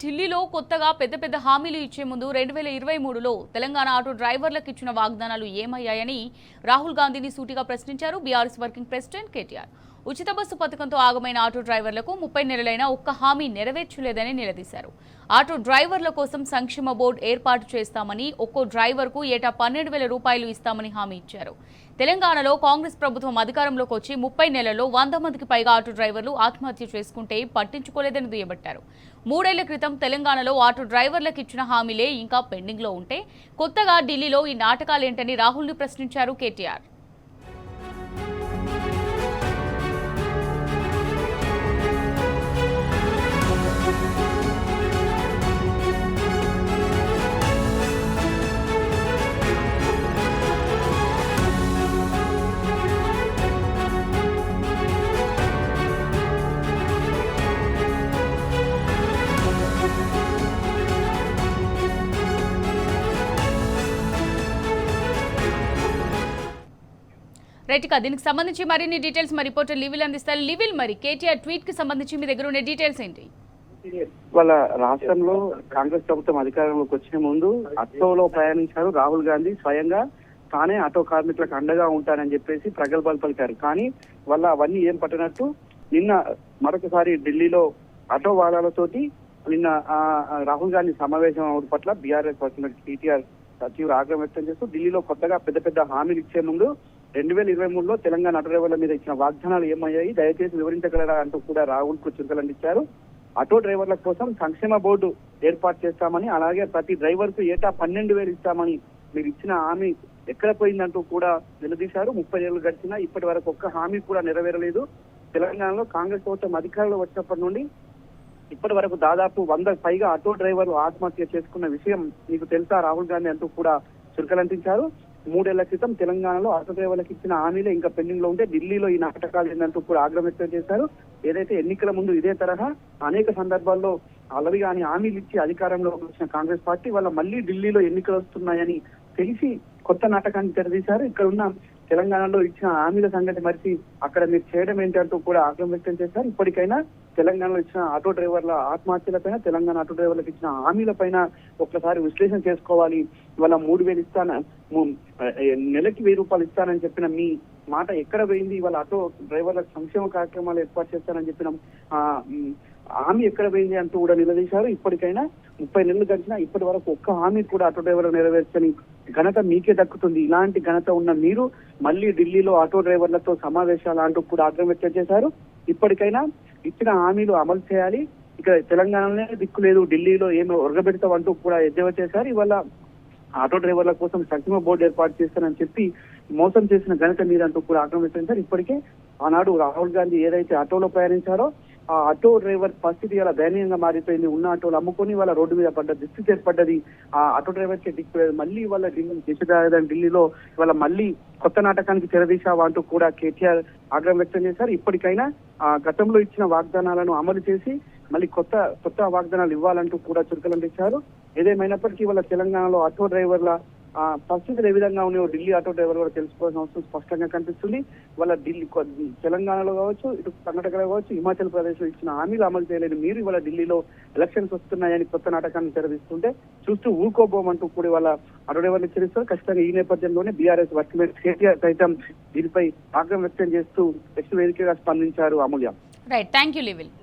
ఢిల్లీలో కొత్తగా పెద్ద హామీలు ఇచ్చే ముందు 2023లో తెలంగాణ ఆటో డ్రైవర్లకు ఇచ్చిన వాగ్దానాలు ఏమయ్యాయని రాహుల్ గాంధీని సూటిగా ప్రశ్నించారు బీఆర్ఎస్ వర్కింగ్ ప్రెసిడెంట్ కేటీఆర్. ఉచిత బస్సు పథకంతో ఆగమైన ఆటో డ్రైవర్లకు 30 నెలలైనా ఒక్క హామీ నెరవేర్చలేదని నిలదీశారు. ఆటో డ్రైవర్ల కోసం సంక్షేమ బోర్డు ఏర్పాటు చేస్తామని, ఒక్కో డ్రైవర్కు ఏటా 12,000 రూపాయలు ఇస్తామని హామీ ఇచ్చారు. తెలంగాణలో కాంగ్రెస్ ప్రభుత్వం అధికారంలోకి వచ్చి 30 నెలల్లో 100 మందికి పైగా ఆటో డ్రైవర్లు ఆత్మహత్య చేసుకుంటే పట్టించుకోలేదని దుయ్యబట్టారు. 3 ఏళ్ల క్రితం తెలంగాణలో ఆటో డ్రైవర్లకు ఇచ్చిన హామీలే ఇంకా పెండింగ్లో ఉంటే కొత్తగా ఢిల్లీలో ఈ నాటకాలేంటని రాహుల్ని ప్రశ్నించారు కేటీఆర్. రైట్ గా దీనికి సంబంధించి మరిన్ని డీటెయిల్స్ మా రిపోర్టర్ లివిల్ అందిస్తారు. లివిల్, మరి కేటీఆర్ ట్వీట్ కి సంబంధించి మీ దగ్గర ఉన్న డీటెయిల్స్ ఏంటి? వాళ్ళ రాష్ట్రంలో కాంగ్రెస్ ప్రభుత్వం అధికారంలోకి వచ్చిన ముందు ఆటోలో ప్రయాణించారు రాహుల్ గాంధీ. స్వయంగా తానే ఆటో కార్మికులకు అండగా ఉంటానని చెప్పేసి ప్రగల్భాలు పలికారు. కానీ వాళ్ళ అవన్నీ ఏం పట్టినట్టు నిన్న మరొకసారి ఢిల్లీలో ఆటో వాలాలతోటి నిన్న రాహుల్ గాంధీ సమావేశం అవడం పట్ల బీఆర్ఎస్ వచ్చిన కేటీఆర్ తీవ్ర ఆగ్రహం వ్యక్తం చేస్తూ ఢిల్లీలో కొత్తగా పెద్ద హామీలు ఇచ్చే ముందు 2023లో తెలంగాణ ఆటో డ్రైవర్ల మీద ఇచ్చిన వాగ్దానాలు ఏమయ్యాయి, దయచేసి వివరించగలరా అంటూ కూడా రాహుల్ కు చురుకలందించారు. ఆటో డ్రైవర్ల కోసం సంక్షేమ బోర్డు ఏర్పాటు చేస్తామని, అలాగే ప్రతి డ్రైవర్ కు ఏటా 12,000 ఇస్తామని మీరు ఇచ్చిన హామీ ఎక్కడ పోయిందంటూ కూడా నిలదీశారు. 30 ఏళ్లు గడిచినా ఇప్పటి వరకు ఒక్క హామీ కూడా నెరవేరలేదు. తెలంగాణలో కాంగ్రెస్ ప్రభుత్వం అధికారంలో వచ్చినప్పటి నుండి ఇప్పటి వరకు దాదాపు 100 పైగా ఆటో డ్రైవర్లు ఆత్మహత్య చేసుకున్న విషయం మీకు తెలుసా రాహుల్ గాంధీ అంటూ కూడా చురుకలంటించారు. 3 ఏళ్ల క్రితం తెలంగాణలో ఆటో డ్రైవర్లకు ఇచ్చిన హామీలే ఇంకా పెండింగ్ లో ఉంటే ఢిల్లీలో ఈ నాటకాలు ఏందంటూ కూడా ఆగ్రహం వ్యక్తం చేశారు. ఏదైతే ఎన్నికల ముందు ఇదే తరహా అనేక సందర్భాల్లో అలవి కానీ హామీలు ఇచ్చి అధికారంలో వచ్చిన కాంగ్రెస్ పార్టీ వల్ల మళ్ళీ ఢిల్లీలో ఎన్నికలు వస్తున్నాయని తెలిసి కొత్త నాటకాన్ని తెరదీశారు. ఇక్కడ ఉన్న తెలంగాణలో ఇచ్చిన హామీల సంగతి మరిచి అక్కడ మీరు చేయడం ఏంటంటూ కూడా ఆగ్రహం వ్యక్తం చేశారు. ఇప్పటికైనా తెలంగాణలో ఇచ్చిన ఆటో డ్రైవర్ల ఆత్మహత్యలపైన, తెలంగాణ ఆటో డ్రైవర్లకు ఇచ్చిన హామీలపైన ఒక్కసారి విశ్లేషణ చేసుకోవాలి. ఇవాళ 3,000 ఇస్తాను, నెలకి 1,000 రూపాయలు ఇస్తానని చెప్పిన మీ మాట ఎక్కడ పోయింది? ఇవాళ ఆటో డ్రైవర్లకు సంక్షేమ కార్యక్రమాలు ఏర్పాటు చేస్తానని చెప్పిన హామీ ఎక్కడ పోయింది అంటూ కూడా నిలదీశారు. ఇప్పటికైనా 30 నెలలు గడిచినా ఇప్పటి వరకు ఒక్క హామీ కూడా ఆటో డ్రైవర్లు నెరవేర్చని ఘనత మీకే దక్కుతుంది. ఇలాంటి ఘనత ఉన్న మీరు మళ్ళీ ఢిల్లీలో ఆటో డ్రైవర్లతో సమావేశాలు అంటూ కూడా ఆగ్రహం వ్యక్తం చేశారు. ఇప్పటికైనా ఇచ్చిన హామీలు అమలు చేయాలి. ఇక్కడ తెలంగాణలోనే దిక్కు లేదు, ఢిల్లీలో ఏమి ఒరగబెడతాం అంటూ కూడా ఎద్దేవా చేశారు. ఇవాళ ఆటో డ్రైవర్ల కోసం సంక్షేమ బోర్డు ఏర్పాటు చేస్తానని చెప్పి మోసం చేసిన ఘనత మీదంటూ కూడా ఆగ్రహం వ్యక్తం చేశారు. ఇప్పటికే ఆనాడు రాహుల్ గాంధీ ఏదైతే ఆటోలో ప్రయాణించారో ఆ ఆటో డ్రైవర్ పరిస్థితి ఇలా దయనీయంగా మారిపోయింది. ఉన్న ఆటోలు అమ్ముకొని వాళ్ళ రోడ్డు మీద పడ్డ దుస్థితి ఏర్పడ్డది. ఆ ఆటో డ్రైవర్ కి దిక్కులేదు. మళ్ళీ వాళ్ళ ఢిల్లీలో వాళ్ళ మళ్ళీ కొత్త నాటకానికి తెరదీశావా అంటూ కూడా కేటీఆర్ ఆగ్రహం వ్యక్తం చేశారు. ఇప్పటికైనా గతంలో ఇచ్చిన వాగ్దానాలను అమలు చేసి మళ్ళీ కొత్త వాగ్దానాలు ఇవ్వాలంటూ కూడా చురుకలంటించారు. ఏదేమైనప్పటికీ వాళ్ళ తెలంగాణలో ఆటో డ్రైవర్ల పరిస్థితులు ఏ విధంగా ఉన్నాయో ఢిల్లీ ఆటో డ్రైవర్ కూడా తెలుసుకోవాల్సిన అవసరం స్పష్టంగా కనిపిస్తుంది. వాళ్ళ తెలంగాణలో కావచ్చు, ఇటు కర్ణాటకలో కావచ్చు, హిమాచల్ ప్రదేశ్ లో ఇచ్చిన హామీలు అమలు చేయలేని మీరు ఇవాళ ఢిల్లీలో ఎలక్షన్స్ వస్తున్నాయని కొత్త నాటకాన్ని తెరదిస్తుంటే చూస్తూ ఊరుకోబోమంటూ కూడా వాళ్ళ ఆటో డ్రైవర్లు హెచ్చరిస్తారు. ఖచ్చితంగా ఈ నేపథ్యంలోనే బీఆర్ఎస్ వర్కింగ్ కేటీఆర్ సైతం దీనిపై ఆగ్రహం వ్యక్తం చేస్తూ వేదికగా స్పందించారు. అమూల్య. Right, thank you లివిల్.